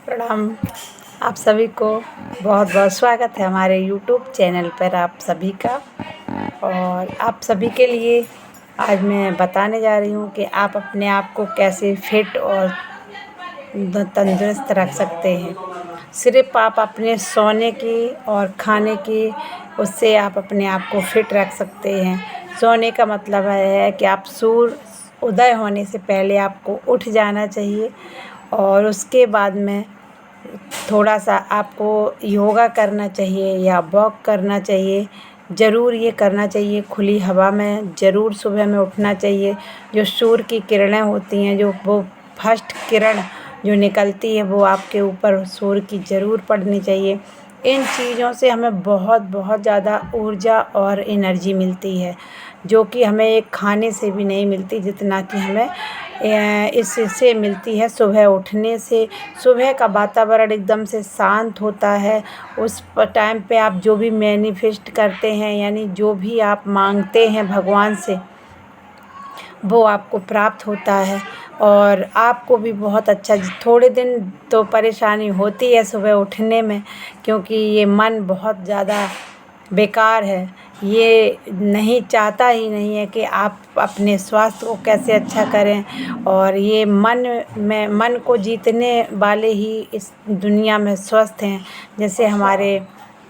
प्रणाम। आप सभी को बहुत बहुत स्वागत है हमारे यूट्यूब चैनल पर आप सभी का। और आप सभी के लिए आज मैं बताने जा रही हूँ कि आप अपने आप को कैसे फिट और तंदुरुस्त रख सकते हैं। सिर्फ आप अपने सोने की और खाने की उससे आप अपने आप को फिट रख सकते हैं। सोने का मतलब है कि आप सूर्य उदय होने से पहले आपको उठ जाना चाहिए और उसके बाद में थोड़ा सा आपको योगा करना चाहिए या वॉक करना चाहिए। ज़रूर ये करना चाहिए, खुली हवा में ज़रूर सुबह में उठना चाहिए। जो सूर्य की किरणें होती हैं, जो वो फर्स्ट किरण जो निकलती है वो आपके ऊपर सूर्य की ज़रूर पड़नी चाहिए। इन चीज़ों से हमें बहुत बहुत ज़्यादा ऊर्जा और एनर्जी मिलती है, जो कि हमें एक खाने से भी नहीं मिलती जितना कि हमें इससे मिलती है सुबह उठने से। सुबह का वातावरण एकदम से शांत होता है। उस टाइम पे आप जो भी मैनिफेस्ट करते हैं, यानी जो भी आप मांगते हैं भगवान से, वो आपको प्राप्त होता है। और आपको भी बहुत अच्छा, थोड़े दिन तो परेशानी होती है सुबह उठने में, क्योंकि ये मन बहुत ज़्यादा बेकार है। ये नहीं चाहता ही नहीं है कि आप अपने स्वास्थ्य को कैसे अच्छा करें। और ये मन को जीतने वाले ही इस दुनिया में स्वस्थ हैं। जैसे हमारे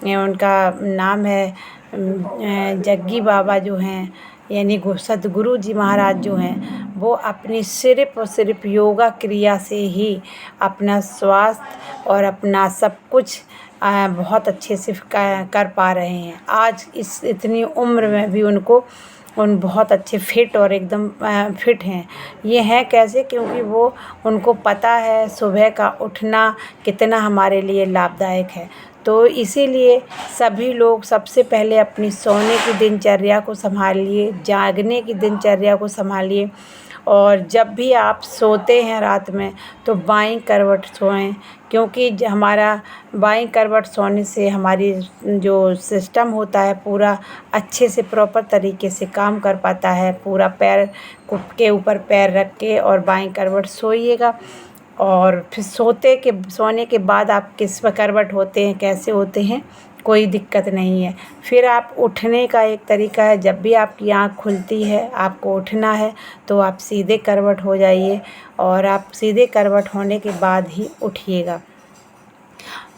उनका नाम है जग्गी बाबा जो हैं, यानी सतगुरु जी महाराज जो हैं, वो अपनी सिर्फ़ और सिर्फ़ योगा क्रिया से ही अपना स्वास्थ्य और अपना सब कुछ बहुत अच्छे से कर पा रहे हैं। आज इस इतनी उम्र में भी उन बहुत अच्छे फिट और एकदम फिट हैं। ये हैं कैसे? क्योंकि वो उनको पता है सुबह का उठना कितना हमारे लिए लाभदायक है। तो इसीलिए सभी लोग सबसे पहले अपनी सोने की दिनचर्या को संभालिए, जागने की दिनचर्या को संभालिए। और जब भी आप सोते हैं रात में तो बाईं करवट सोएं, क्योंकि हमारा बाईं करवट सोने से हमारी जो सिस्टम होता है पूरा अच्छे से प्रॉपर तरीके से काम कर पाता है। पूरा पैर के ऊपर पैर रख के और बाईं करवट सोइएगा। और फिर सोने के बाद आप किस करवट होते हैं, कैसे होते हैं, कोई दिक्कत नहीं है। फिर आप उठने का एक तरीका है, जब भी आपकी आँख खुलती है आपको उठना है तो आप सीधे करवट हो जाइए और आप सीधे करवट होने के बाद ही उठिएगा।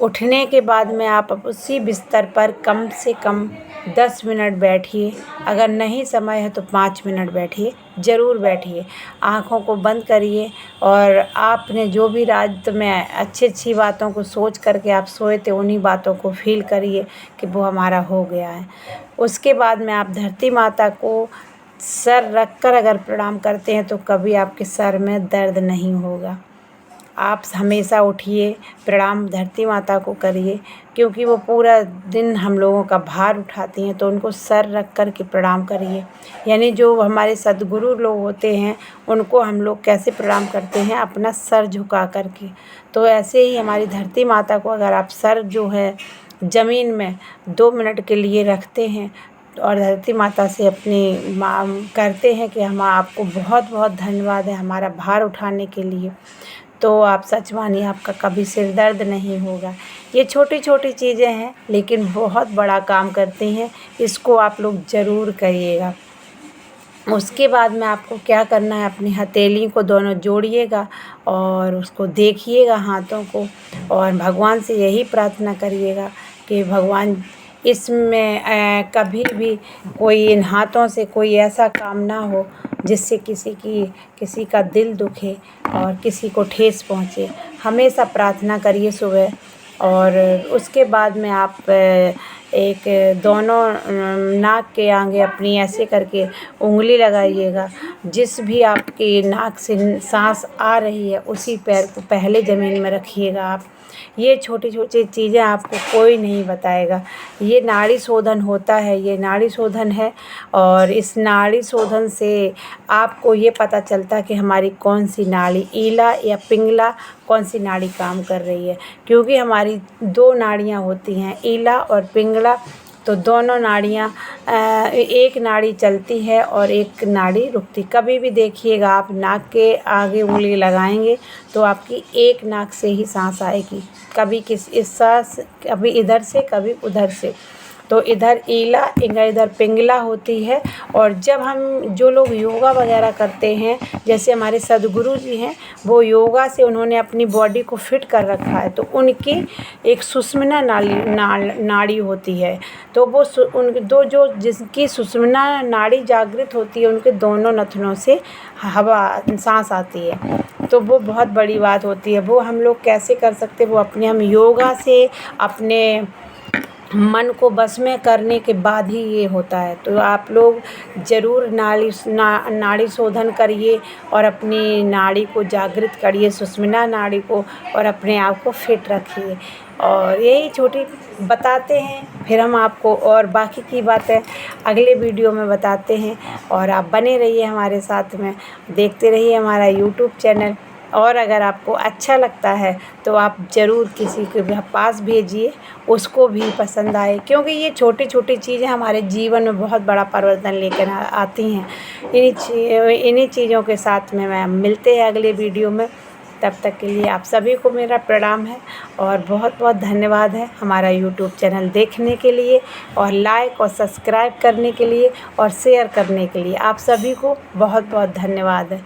उठने के बाद में आप उसी बिस्तर पर कम से कम 10 मिनट बैठिए। अगर नहीं समय है तो 5 मिनट बैठिए, ज़रूर बैठिए। आँखों को बंद करिए और आपने जो भी रात में अच्छी बातों को सोच करके आप सोए थे, उन्हीं बातों को फ़ील करिए कि वो हमारा हो गया है। उसके बाद में आप धरती माता को सर रख कर अगर प्रणाम करते हैं तो कभी आपके सर में दर्द नहीं होगा। आप हमेशा उठिए, प्रणाम धरती माता को करिए, क्योंकि वो पूरा दिन हम लोगों का भार उठाती हैं। तो उनको सर रख कर के प्रणाम करिए। यानी जो हमारे सद्गुरु लोग होते हैं उनको हम लोग कैसे प्रणाम करते हैं, अपना सर झुका कर के। तो ऐसे ही हमारी धरती माता को अगर आप सर जो है ज़मीन में 2 मिनट के लिए रखते हैं और धरती माता से अपनी करते हैं कि हम आपको बहुत बहुत धन्यवाद है हमारा भार उठाने के लिए, तो आप सच मानिए आपका कभी सिर दर्द नहीं होगा। ये छोटी छोटी चीज़ें हैं लेकिन बहुत बड़ा काम करती हैं। इसको आप लोग ज़रूर करिएगा। उसके बाद में आपको क्या करना है, अपनी हथेली को दोनों जोड़िएगा और उसको देखिएगा हाथों को, और भगवान से यही प्रार्थना करिएगा कि भगवान इसमें कभी भी कोई इन हाथों से कोई ऐसा काम ना हो जिससे किसी का दिल दुखे और किसी को ठेस पहुँचे। हमेशा प्रार्थना करिए सुबह। और उसके बाद में आप एक दोनों नाक के आगे अपनी ऐसे करके उंगली लगाइएगा। जिस भी आपकी नाक से सांस आ रही है उसी पैर को पहले ज़मीन में रखिएगा आप। ये छोटी छोटी चीज़ें आपको कोई नहीं बताएगा। ये नाड़ी शोधन होता है, ये नाड़ी शोधन है। और इस नाड़ी शोधन से आपको ये पता चलता है कि हमारी कौन सी नाड़ी, ईला या पिंगला, कौन सी नाड़ी काम कर रही है। क्योंकि हमारी 2 नाड़ियाँ होती हैं, ईला और पिंगला। तो दोनों नाड़ियाँ एक नाड़ी चलती है और एक नाड़ी रुकती। कभी भी देखिएगा आप नाक के आगे उंगली लगाएंगे तो आपकी एक नाक से ही सांस आएगी, कभी इस सांस कभी इधर से कभी उधर से। तो इधर ईला इधर पिंगला होती है। और जब हम जो लोग योगा वगैरह करते हैं, जैसे हमारे सद्गुरु जी हैं, वो योगा से उन्होंने अपनी बॉडी को फिट कर रखा है, तो उनकी एक सुषुम्ना नाड़ी होती है। तो वो उन दो जो जिसकी सुषुम्ना नाड़ी जागृत होती है, उनके दोनों नथनों से हवा सांस आती है। तो वो बहुत बड़ी बात होती है। वो हम लोग कैसे कर सकते हैं, वो हम योगा से अपने मन को बस में करने के बाद ही ये होता है। तो आप लोग ज़रूर नाड़ी शोधन करिए और अपनी नाड़ी को जागृत करिए, सुषुम्ना नाड़ी को, और अपने आप को फिट रखिए। और यही छोटी बताते हैं, फिर हम आपको और बाकी की बातें अगले वीडियो में बताते हैं। और आप बने रहिए हमारे साथ में, देखते रहिए हमारा यूट्यूब चैनल। और अगर आपको अच्छा लगता है तो आप ज़रूर किसी के पास भेजिए, उसको भी पसंद आए, क्योंकि ये छोटी छोटी चीज़ें हमारे जीवन में बहुत बड़ा परिवर्तन लेकर आती हैं। इन्हीं चीज़ों के साथ में मैं मिलते हैं अगले वीडियो में। तब तक के लिए आप सभी को मेरा प्रणाम है और बहुत बहुत धन्यवाद है हमारा यूट्यूब चैनल देखने के लिए, और लाइक और सब्सक्राइब करने के लिए और शेयर करने के लिए। आप सभी को बहुत बहुत धन्यवाद है।